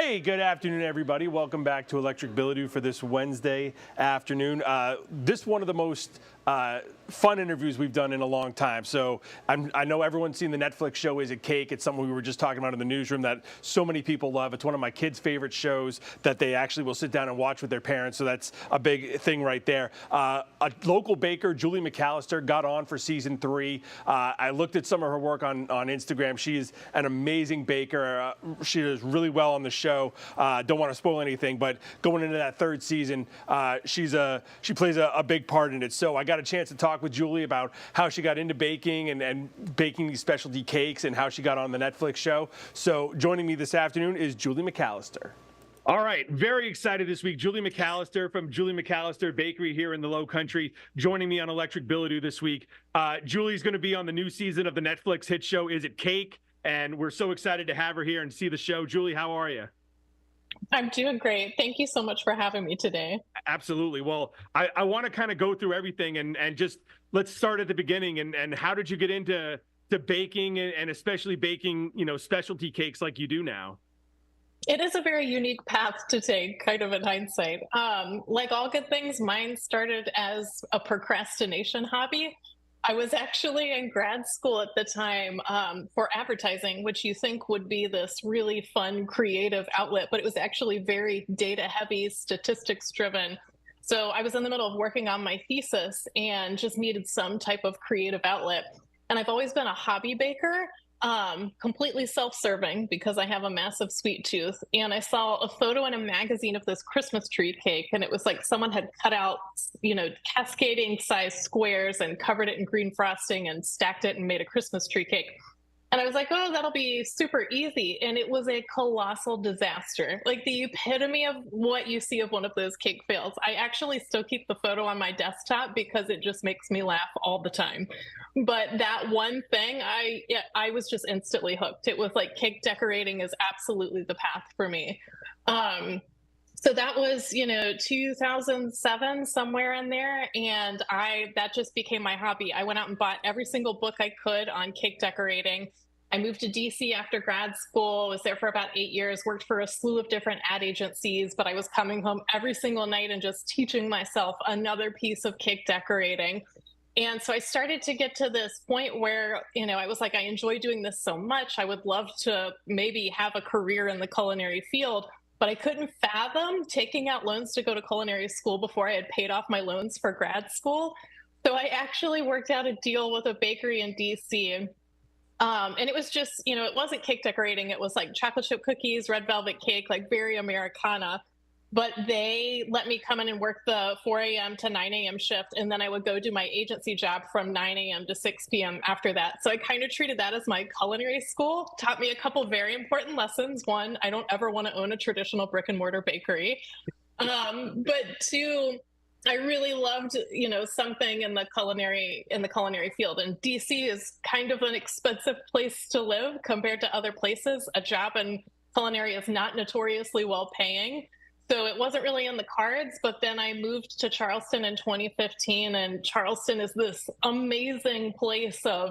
Hey, good afternoon, everybody. Welcome back to Electric Bilodeau for this Wednesday afternoon. This one of the most fun interviews we've done in a long time. So I know everyone's seen the Netflix show Is It Cake? It's something we were just talking about in the newsroom that so many people love. It's one of my kids' favorite shows that they actually will sit down and watch with their parents. So that's a big thing right there. A local baker, Julie McAlister, got on for season 3. I looked at some of her work on Instagram. She is an amazing baker. She does really well on the show. Don't want to spoil anything, but going into that 3rd season, she plays a big part in it. So I got a chance to talk with Julie about how she got into baking and baking these specialty cakes and how she got on the Netflix show. So joining me this afternoon is Julie McAlister. All right, very excited this week. Julie McAlister from Julie McAlister Bakery here in the Low Country, joining me on Electric Bilodeau this week. Julie's going to be on the new season of the Netflix hit show Is It Cake? And we're so excited to have her here and see the show. Julie, how are you? I'm doing great. Thank you so much for having me today. Absolutely. Well, I want to kind of go through everything and just let's start at the beginning. And how did you get into baking and especially baking, specialty cakes like you do now? It is a very unique path to take, kind of in hindsight. Like all good things, mine started as a procrastination hobby. I was actually in grad school at the time for advertising, which you think would be this really fun, creative outlet, but it was actually very data heavy, statistics driven. So I was in the middle of working on my thesis and just needed some type of creative outlet. And I've always been a hobby baker, completely self-serving because I have a massive sweet tooth. And I saw a photo in a magazine of this Christmas tree cake, and it was like someone had cut out, cascading size squares and covered it in green frosting and stacked it and made a Christmas tree cake. And I was like, oh, that'll be super easy. And it was a colossal disaster, like the epitome of what you see of one of those cake fails. I actually still keep the photo on my desktop because it just makes me laugh all the time. But that one thing, I was just instantly hooked. It was like cake decorating is absolutely the path for me. So that was, 2007, somewhere in there. And that just became my hobby. I went out and bought every single book I could on cake decorating. I moved to DC after grad school, was there for about 8 years, worked for a slew of different ad agencies, but I was coming home every single night and just teaching myself another piece of cake decorating. And so I started to get to this point where, I was like, I enjoy doing this so much. I would love to maybe have a career in the culinary field. But I couldn't fathom taking out loans to go to culinary school before I had paid off my loans for grad school. So I actually worked out a deal with a bakery in DC. And it was just, it wasn't cake decorating. It was like chocolate chip cookies, red velvet cake, like very Americana. But they let me come in and work the 4 a.m. to 9 a.m. shift. And then I would go do my agency job from 9 a.m. to 6 p.m. after that. So I kind of treated that as my culinary school. Taught me a couple very important lessons. One, I don't ever want to own a traditional brick and mortar bakery. But two, I really loved, something in the culinary field. And DC is kind of an expensive place to live compared to other places. A job in culinary is not notoriously well paying. So it wasn't really in the cards, but then I moved to Charleston in 2015, and Charleston is this amazing place of,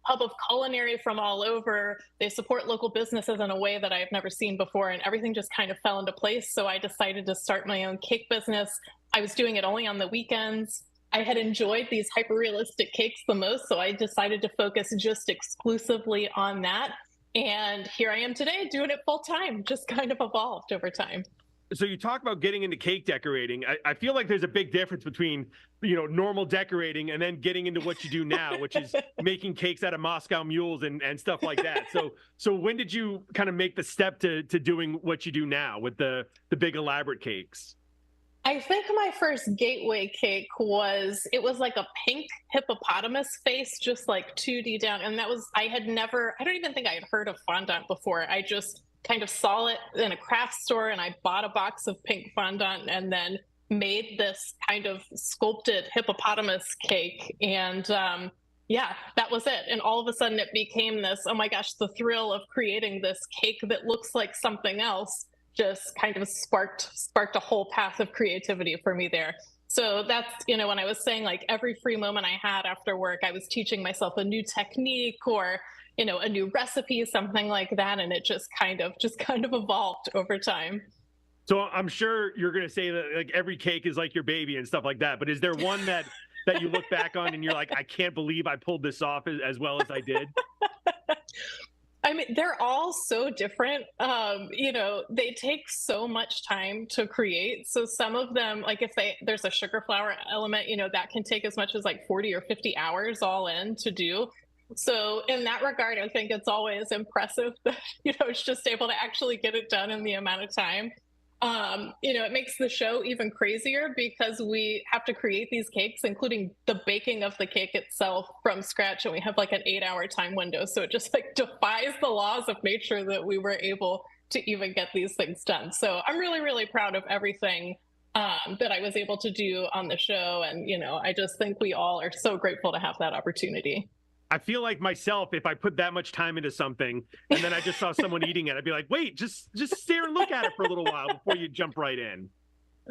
hub of culinary from all over. They support local businesses in a way that I've never seen before, and everything just kind of fell into place. So I decided to start my own cake business. I was doing it only on the weekends. I had enjoyed these hyper-realistic cakes the most, so I decided to focus just exclusively on that. And here I am today doing it full time, just kind of evolved over time. So you talk about getting into cake decorating. I feel like there's a big difference between, normal decorating and then getting into what you do now, which is making cakes out of Moscow mules and stuff like that. So when did you kind of make the step to doing what you do now with the big elaborate cakes? I think my first gateway cake was like a pink hippopotamus face, just like 2D down. And I don't even think I had heard of fondant before. I just kind of saw it in a craft store and I bought a box of pink fondant and then made this kind of sculpted hippopotamus cake. And that was it. And all of a sudden it became this, oh my gosh, the thrill of creating this cake that looks like something else just kind of sparked a whole path of creativity for me there. So that's, when I was saying like every free moment I had after work, I was teaching myself a new technique or, a new recipe, something like that. And it just kind of evolved over time. So I'm sure you're going to say that like every cake is like your baby and stuff like that. But is there one that you look back on and you're like, I can't believe I pulled this off as well as I did? I mean, they're all so different. They take so much time to create. So some of them, like if there's a sugar flour element, that can take as much as like 40 or 50 hours all in to do. So in that regard, I think it's always impressive that, it's just able to actually get it done in the amount of time. It makes the show even crazier because we have to create these cakes, including the baking of the cake itself from scratch. And we have like an 8-hour time window. So it just like defies the laws of nature that we were able to even get these things done. So I'm really, really proud of everything that I was able to do on the show. And, I just think we all are so grateful to have that opportunity. I feel like myself, if I put that much time into something and then I just saw someone eating it, I'd be like, wait, just stare and look at it for a little while before you jump right in.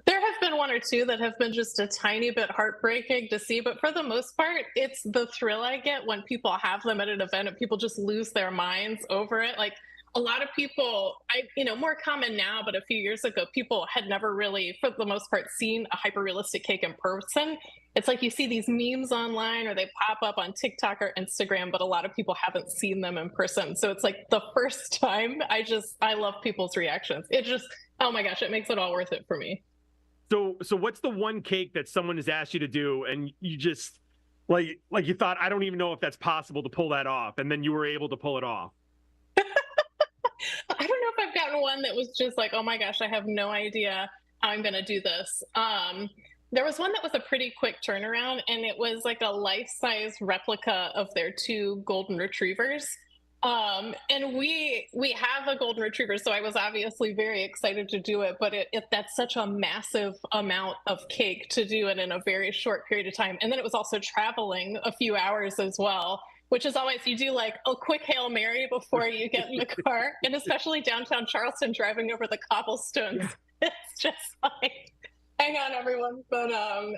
There have been one or two that have been just a tiny bit heartbreaking to see, but for the most part, it's the thrill I get when people have them at an event and people just lose their minds over it. Like a lot of people, more common now, but a few years ago, people had never really, for the most part, seen a hyper-realistic cake in person. It's like you see these memes online or they pop up on TikTok or Instagram, but a lot of people haven't seen them in person. So it's like the first time I love people's reactions. It just, oh my gosh, it makes it all worth it for me. So what's the one cake that someone has asked you to do and you just like you thought, I don't even know if that's possible to pull that off, and then you were able to pull it off? I don't know if I've gotten one that was just like, oh my gosh, I have no idea how I'm going to do this. There was one that was a pretty quick turnaround, and it was like a life-size replica of their 2 golden retrievers. And we have a golden retriever, so I was obviously very excited to do it, but that's such a massive amount of cake to do it in a very short period of time. And then it was also traveling a few hours as well, which is always, you do like a quick Hail Mary before you get in the car. And especially downtown Charleston, driving over the cobblestones, it's just like, hang on everyone. But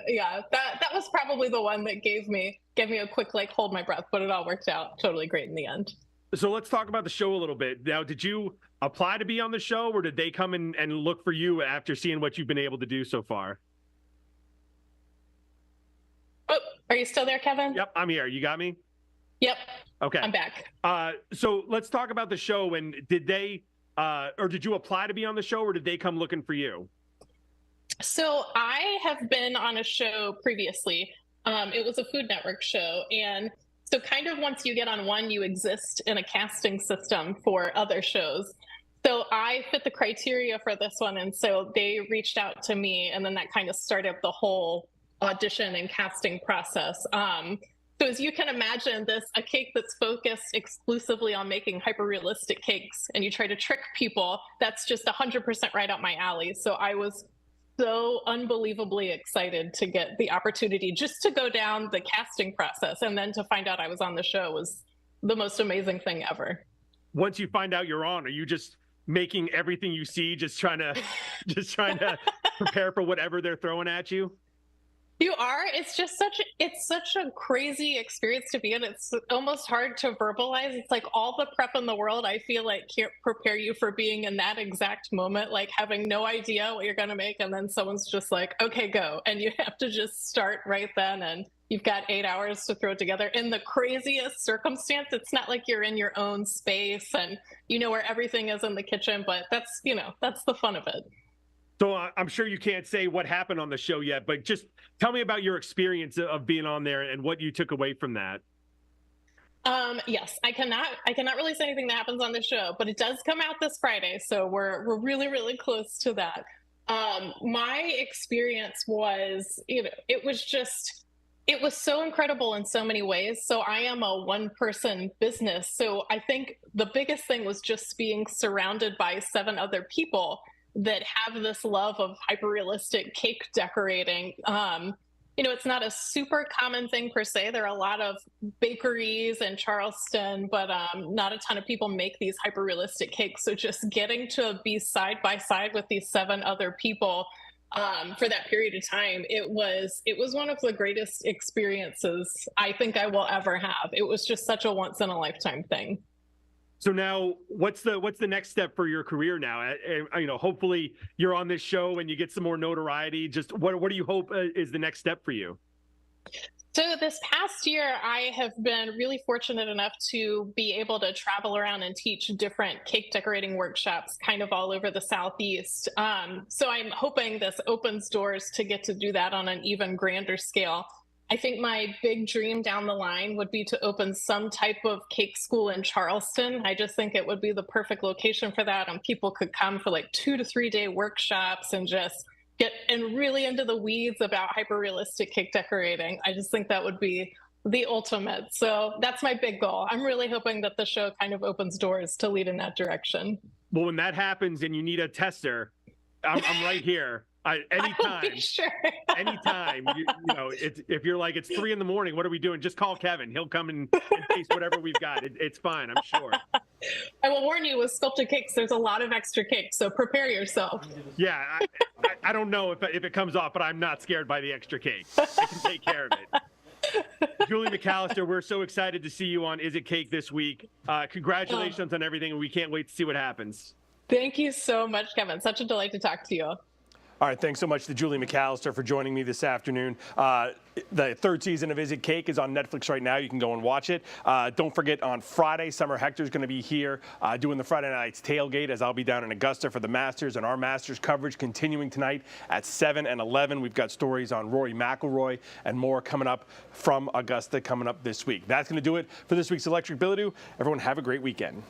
yeah, that was probably the one that gave me a quick, like, hold my breath, but it all worked out totally great in the end. So let's talk about the show a little bit. Now, did you apply to be on the show, or did they come and look for you after seeing what you've been able to do so far? Oh, are you still there, Kevin? Yep, I'm here. You got me? Yep. Okay. I'm back. So let's talk about the show. And did they, or did you apply to be on the show, or did they come looking for you? So I have been on a show previously. It was a Food Network show. And so kind of once you get on one, you exist in a casting system for other shows. So I fit the criteria for this one. And so they reached out to me, and then that kind of started the whole audition and casting process. So as you can imagine, a cake that's focused exclusively on making hyper-realistic cakes, and you try to trick people, that's just 100% right up my alley. So I was so unbelievably excited to get the opportunity just to go down the casting process, and then to find out I was on the show was the most amazing thing ever. Once you find out you're on, are you just making everything you see, just trying to prepare for whatever they're throwing at you? You are. It's such a crazy experience to be in. It's almost hard to verbalize. It's like all the prep in the world, I feel like, can't prepare you for being in that exact moment, like having no idea what you're going to make. And then someone's just like, okay, go. And you have to just start right then. And you've got 8 hours to throw it together in the craziest circumstance. It's not like you're in your own space and you know where everything is in the kitchen, but that's the fun of it. So I'm sure you can't say what happened on the show yet, but just tell me about your experience of being on there and what you took away from that. Yes, I cannot really say anything that happens on the show, but it does come out this Friday. So we're really, really close to that. My experience was, it was so incredible in so many ways. So I am a one-person business. So I think the biggest thing was just being surrounded by 7 other people that have this love of hyper-realistic cake decorating. It's not a super common thing per se. There are a lot of bakeries in Charleston, but not a ton of people make these hyper-realistic cakes. So just getting to be side by side with these 7 other people for that period of time, it was one of the greatest experiences I think I will ever have. It was just such a once-in-a-lifetime thing. So now, what's the next step for your career now? Hopefully you're on this show and you get some more notoriety. Just what do you hope is the next step for you? So this past year, I have been really fortunate enough to be able to travel around and teach different cake decorating workshops kind of all over the Southeast. So I'm hoping this opens doors to get to do that on an even grander scale. I think my big dream down the line would be to open some type of cake school in Charleston. I just think it would be the perfect location for that, and people could come for like 2 to 3 day workshops and just get really into the weeds about hyper-realistic cake decorating. I just think that would be the ultimate. So that's my big goal. I'm really hoping that the show kind of opens doors to lead in that direction. Well, when that happens and you need a tester, I'm right here. Anytime, sure. Anytime. If you're like, it's 3 a.m, what are we doing? Just call Kevin. He'll come and taste whatever we've got. It's fine, I'm sure. I will warn you, with sculpted cakes, there's a lot of extra cake, so prepare yourself. Yeah, I don't know if it comes off, but I'm not scared by the extra cake. I can take care of it. Julie McAlister, we're so excited to see you on Is It Cake this week. Congratulations on everything, and we can't wait to see what happens. Thank you so much, Kevin. Such a delight to talk to you. All right, thanks so much to Julie McAlister for joining me this afternoon. The third season of Is It Cake is on Netflix right now. You can go and watch it. Don't forget, on Friday, Summer Hector's going to be here doing the Friday Night's Tailgate, as I'll be down in Augusta for the Masters, and our Masters coverage continuing tonight at 7 and 11. We've got stories on Rory McIlroy and more coming up from Augusta coming up this week. That's going to do it for this week's Electric Bilodeau. Everyone have a great weekend.